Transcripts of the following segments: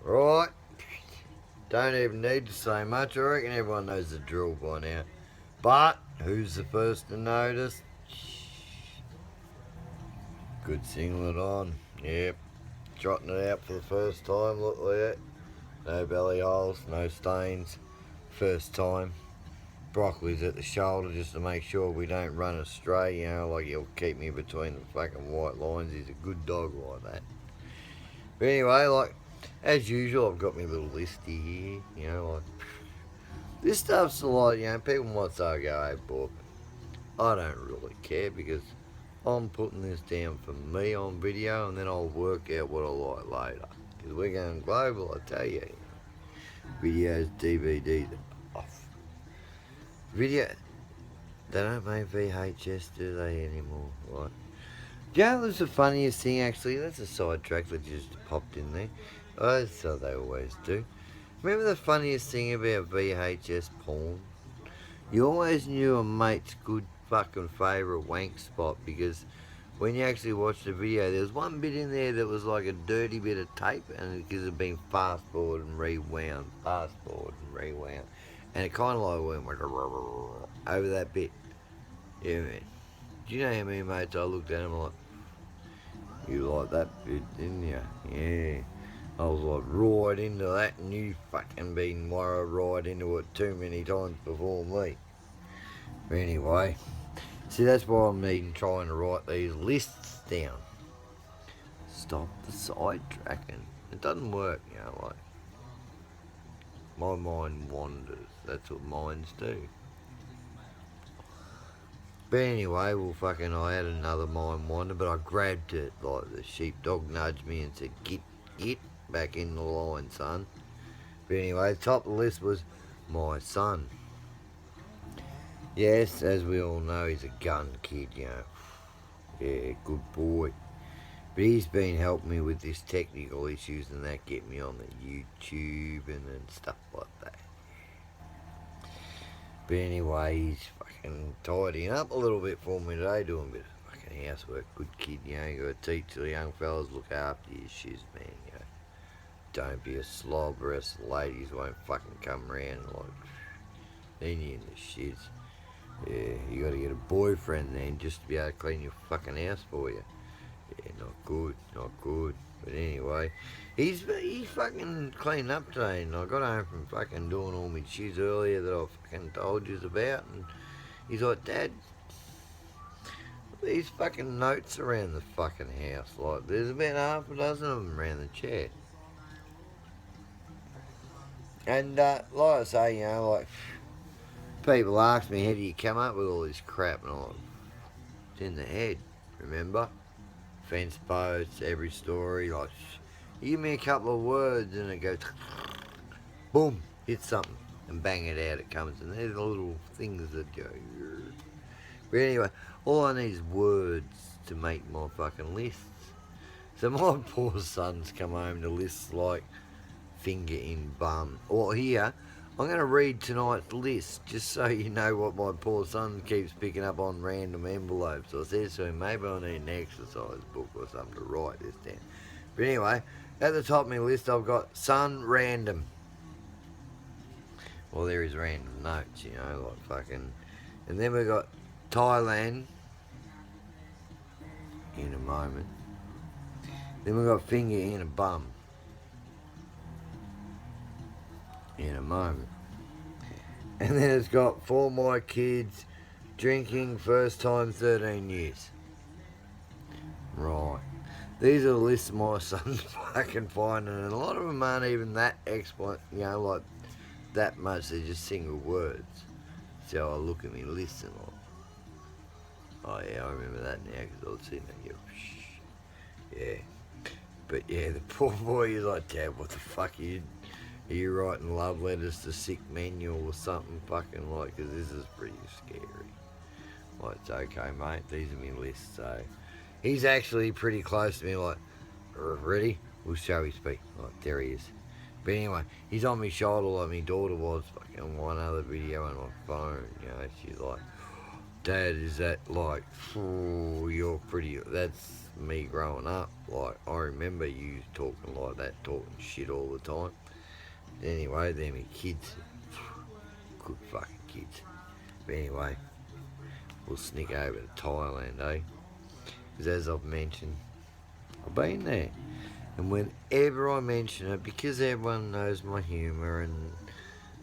Right. Don't even need to say much. I reckon everyone knows the drill by now. But who's the first to notice? Good singlet on. Yep. Trotting it out for the first time. Look like that. No belly holes, no stains. First time. Broccoli's at the shoulder just to make sure we don't run astray. You know, like he'll keep me between the fucking white lines. He's a good dog like that. But anyway, like, as usual, I've got my little listy here. You know, like, this stuff's a lot, you know, people might say, go, hey, Bob, I don't really care because I'm putting this down for me on video and then I'll work out what I like later. Because we're going global, I tell you. Videos, DVDs, off. Video, they don't make VHS, do they, anymore? Right. Yeah, that's the funniest thing, actually. That's a sidetrack that just popped in there. Oh, that's how they always do. Remember the funniest thing about VHS porn? You always knew a mate's good fucking favourite wank spot because when you actually watched the video, there was one bit in there that was like a dirty bit of tape and because it had been fast forward and rewound, and it kind of like went over that bit. Yeah, man. Do you know how many mates I looked at him like, you like that bit, didn't you? Yeah. I was like right into that and you fucking been right into it too many times before me. But anyway, see that's why I'm needing trying to write these lists down. Stop the sidetracking. It doesn't work, you know, like my mind wanders. That's what minds do. But anyway, I had another mind wander, but I grabbed it like the sheepdog nudged me and said, get back in the line, son. But anyway, the top of the list was my son. Yes, as we all know, he's a gun kid, you know. Yeah, good boy. But he's been helping me with this technical issues and that, get me on the YouTube and stuff like that. But anyway, he's fucking tidying up a little bit for me today, doing a bit of fucking housework. Good kid, you know, you gotta teach the young fellas, look after your shiz, man, you know. Don't be a slob, or else the ladies won't fucking come around like, then you're in the shiz. Yeah, you gotta get a boyfriend then just to be able to clean your fucking house for you. Yeah, not good. But anyway, he's fucking cleaned up today, and I got home from fucking doing all my shit earlier that I fucking told you about, and he's like, Dad, these fucking notes around the fucking house, like there's about half a dozen of them around the chair. And like I say, you know, like people ask me, how do you come up with all this crap? And I'm like, it's in the head, remember? Fence posts, every story, like, you give me a couple of words and it goes, boom, hit something, and bang it out, it comes. And there's the little things that go, but anyway, all I need is words to make my fucking lists. So my poor son's come home to lists like finger in bum. Or here, I'm going to read tonight's list just so you know what my poor son keeps picking up on random envelopes. So I said to him, maybe I need an exercise book or something to write this down. But anyway, at the top of my list I've got son random. Well, there is random notes, you know, like fucking. And then we've got Thailand in a moment. Then we've got finger in a bum in a moment. And then it's got for my kids drinking first time 13 years. Right. These are the lists my son's fucking finding, and a lot of them aren't even that expert, you know, like that much. They're just single words. So I look at me list and like, oh yeah, I remember that now because I was sitting there, yeah. But yeah, the poor boy is like, Dad, what the fuck are you writing love letters to sick manual or something fucking like, because this is pretty scary. Well, it's okay, mate, these are my lists, so. He's actually pretty close to me, like, ready? We'll show his feet. Like, there he is. But anyway, he's on my shoulder like my daughter was fucking on one other video on my phone, you know, she's like, Dad, is that like, oh, you're pretty, that's me growing up. Like, I remember you talking like that, talking shit all the time. Anyway, they're my kids. Good fucking kids. But anyway, we'll sneak over to Thailand, eh? Because as I've mentioned, I've been there. And whenever I mention it, because everyone knows my humour and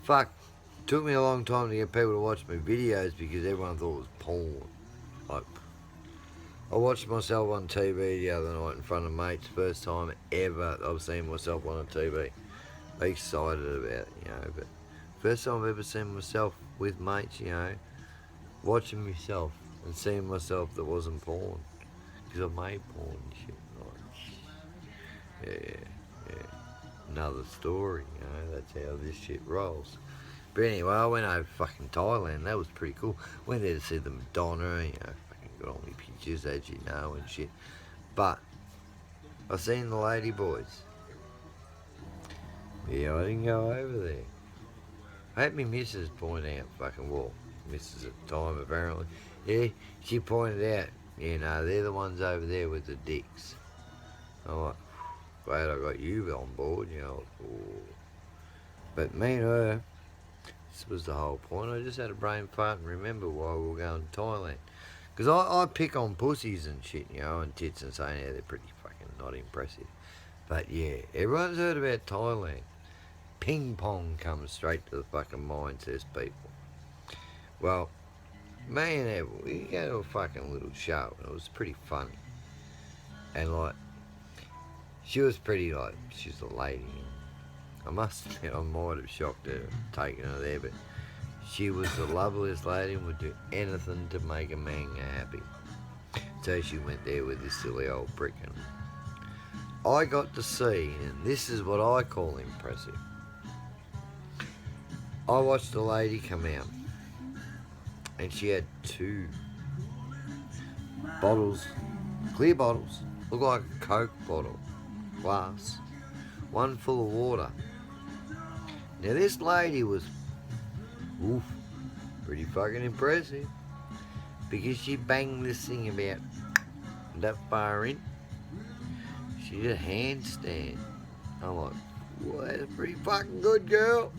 fuck, took me a long time to get people to watch my videos because everyone thought it was porn. Like, I watched myself on TV the other night in front of mates, first time ever I've seen myself on a TV. Excited about it, you know, but first time I've ever seen myself with mates, you know, watching myself and seeing myself that wasn't porn. Because I made porn and shit. Like, yeah. Another story, you know, that's how this shit rolls. But anyway, I went over fucking Thailand, that was pretty cool. Went there to see the Madonna, you know, fucking got all my pictures, as you know, and shit. But, I seen the lady boys. Yeah, I didn't go over there. I had my missus point out, fucking, well, missus at the time apparently. Yeah, she pointed out, you know, they're the ones over there with the dicks. I'm like, glad I got you on board, you know. But me and her, this was the whole point. I just had a brain fart and remember why we were going to Thailand. Because I pick on pussies and shit, you know, and tits and saying, yeah, they're pretty fucking not impressive. But yeah, everyone's heard about Thailand. Ping pong comes straight to the fucking mind, says people. Well, me and her, we go to a fucking little show, and it was pretty funny. And like, she was pretty like, she's a lady. I must admit, I might have shocked her taking her there, but she was the loveliest lady and would do anything to make a man happy. So she went there with this silly old prick. And I got to see, and this is what I call impressive. I watched a lady come out, and she had 2 bottles, clear bottles, looked like a Coke bottle, glass, one full of water. Now this lady was, pretty fucking impressive, because she banged this thing about that far in. She did a handstand. I'm like, well, that's pretty fucking good, girl.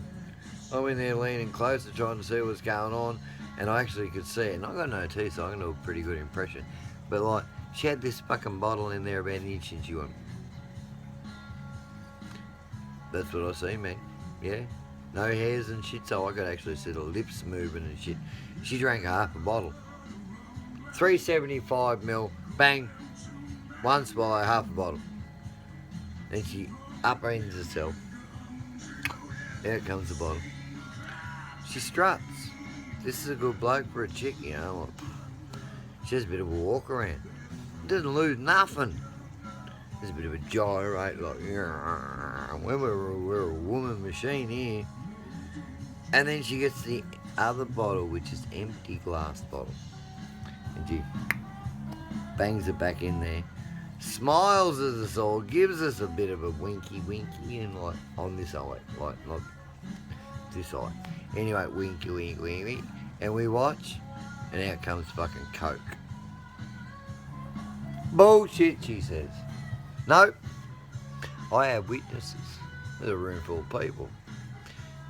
I went there leaning closer trying to see what's going on, and I actually could see it. And I got no teeth, so I can do a pretty good impression. But like, she had this fucking bottle in there about an inch, and she went, that's what I see, man. Yeah, no hairs and shit, so I could actually see the lips moving and shit. She drank half a bottle. 375ml, bang, one swallow, half a bottle. Then she upends herself. Out comes the bottle. She struts. This is a good bloke for a chick, you know. She has a bit of a walk around. Doesn't lose nothing. There's a bit of a gyrate, like, we're a woman machine here. And then she gets the other bottle, which is empty glass bottle. And she bangs it back in there. Smiles at us all, gives us a bit of a winky, and like, on this eye, like, not this eye. Anyway, winky, and we watch, and out comes fucking Coke. Bullshit, she says. Nope. I have witnesses. There's a room full of people.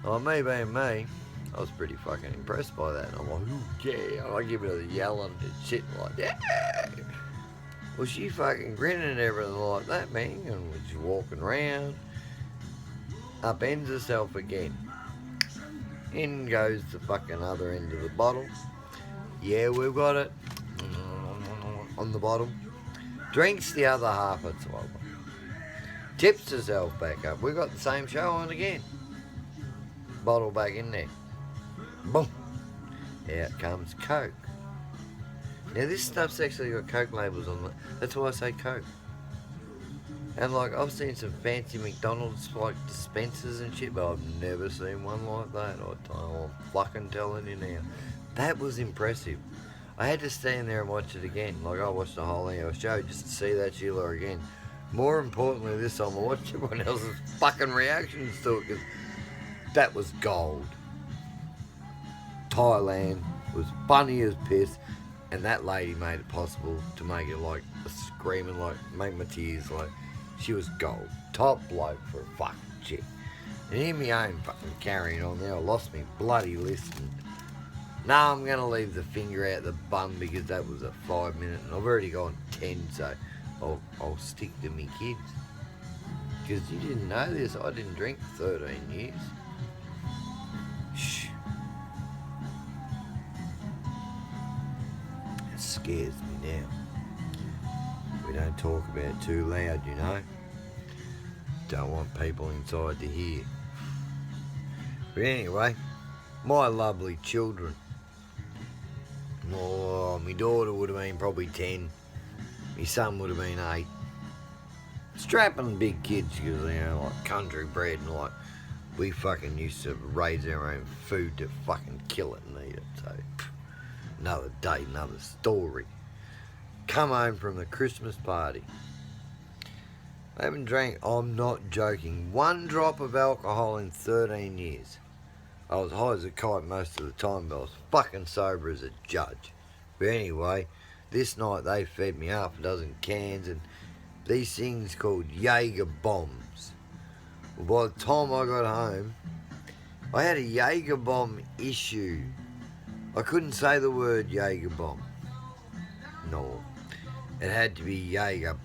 Well, me being me, I was pretty fucking impressed by that. And I'm like, ooh, yeah. And I give it a yelling and shit like, yeah. Well, she fucking grinning and everything like that, man. And she's walking around. Upends herself again. In goes the fucking other end of the bottle. Yeah, we've got it. On the bottom. Drinks the other half of 12. Tips herself back up. We've got the same show on again. Bottle back in there. Boom. Out comes Coke. Now this stuff's actually got Coke labels on it. That's why I say Coke. And like, I've seen some fancy McDonald's like dispensers and shit, but I've never seen one like that. I'm fucking telling you now. That was impressive. I had to stand there and watch it again. Like, I watched the whole show just to see that Sheila again. More importantly, this time I watched everyone else's fucking reactions to it, because that was gold. Thailand, It was funny as piss, and that lady made it possible to make it like screaming, like make my tears like she was gold. Top bloke for a fucking chick. And in my own fucking carrying on there, I lost me bloody listening. Now I'm going to leave the finger out the bum because that was a 5 minute and I've already gone 10, so I'll stick to me kids. Because you didn't know this, I didn't drink for 13 years. Shh. It scares me now. We don't talk about it too loud, you know. Don't want people inside to hear. But anyway, my lovely children. Oh, my daughter would have been probably 10. My son would have been 8. Strapping big kids because, you know, like country bred and like we fucking used to raise our own food to fucking kill it and eat it. So, another day, another story. Come home from the Christmas party. I haven't drank, I'm not joking, 1 drop of alcohol in 13 years. I was high as a kite most of the time, but I was fucking sober as a judge. But anyway, this night they fed me half a dozen cans and these things called Jaeger bombs. Well, by the time I got home, I had a Jaeger bomb issue. I couldn't say the word Jaeger bomb. No. It had to be Jaeger.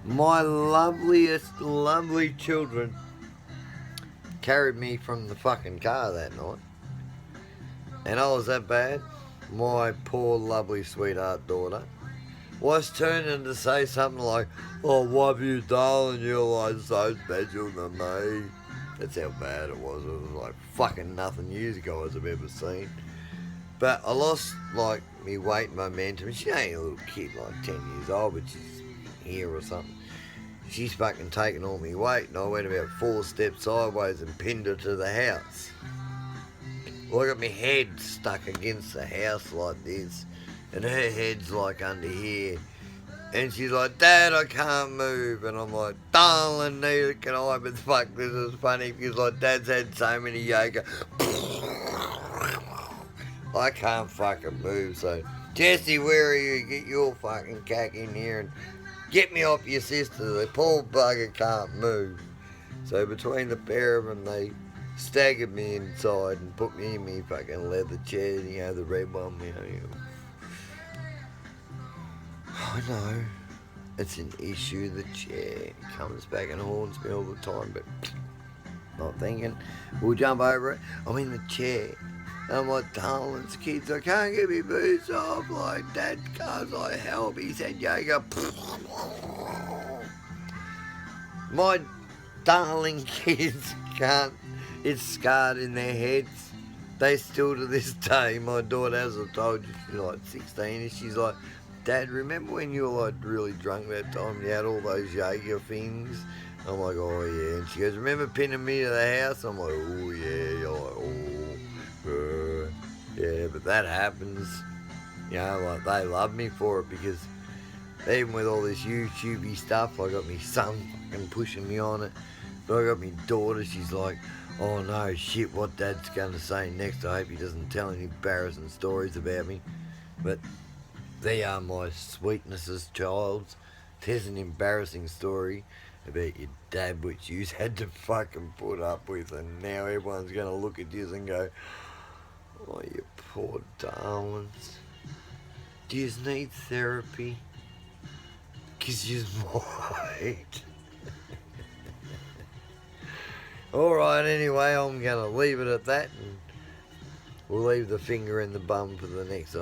My lovely children carried me from the fucking car that night. And I was that bad. My poor, lovely, sweetheart daughter was turning to say something like, "Oh, love you, darling, you're like so special to me." That's how bad it was. It was like fucking nothing you guys have ever seen. But I lost, like, me weight and momentum. She ain't a little kid, like 10 years old, but she's here or something. She's fucking taking all me weight, and I went about 4 steps sideways and pinned her to the house. Well, I got my head stuck against the house like this, and her head's like under here. And she's like, "Dad, I can't move." And I'm like, "Darling, neither can I." But fuck, this is funny because like Dad's had so many Jaeger. I can't fucking move. So, Jesse, where are you? Get your fucking cack in here and get me off your sister. The poor bugger can't move. So between the pair of them, they staggered me inside and put me in me fucking leather chair, you know, the red one, you know. I know, it's an issue, the chair. It comes back and haunts me all the time, but not thinking, we'll jump over it. I'm in the chair. I'm like, "Darlings, kids, I can't get my boots off." Like, Dad can't, like, help. He said, "Jaeger." My darling kids can't. It's scarred in their heads. They still to this day, my daughter, as I told you, she's like 16, and she's like, "Dad, remember when you were like really drunk that time you had all those Jaeger things?" I'm like, "Oh yeah." And she goes, "Remember pinning me to the house?" I'm like, "Oh yeah." You're like, "Oh, yeah." But that happens. You know, like they love me for it because even with all this YouTubey stuff, I got my son fucking pushing me on it. But I got my daughter, she's like, "Oh no, shit, what Dad's going to say next? I hope he doesn't tell any embarrassing stories about me." But they are my sweetnesses, child. There's an embarrassing story about your dad which you had to fucking put up with, and now everyone's going to look at you and go, "Oh, you poor darlings. Do you need therapy? Because you might." Alright, anyway, I'm going to leave it at that, and we'll leave the finger in the bum for the next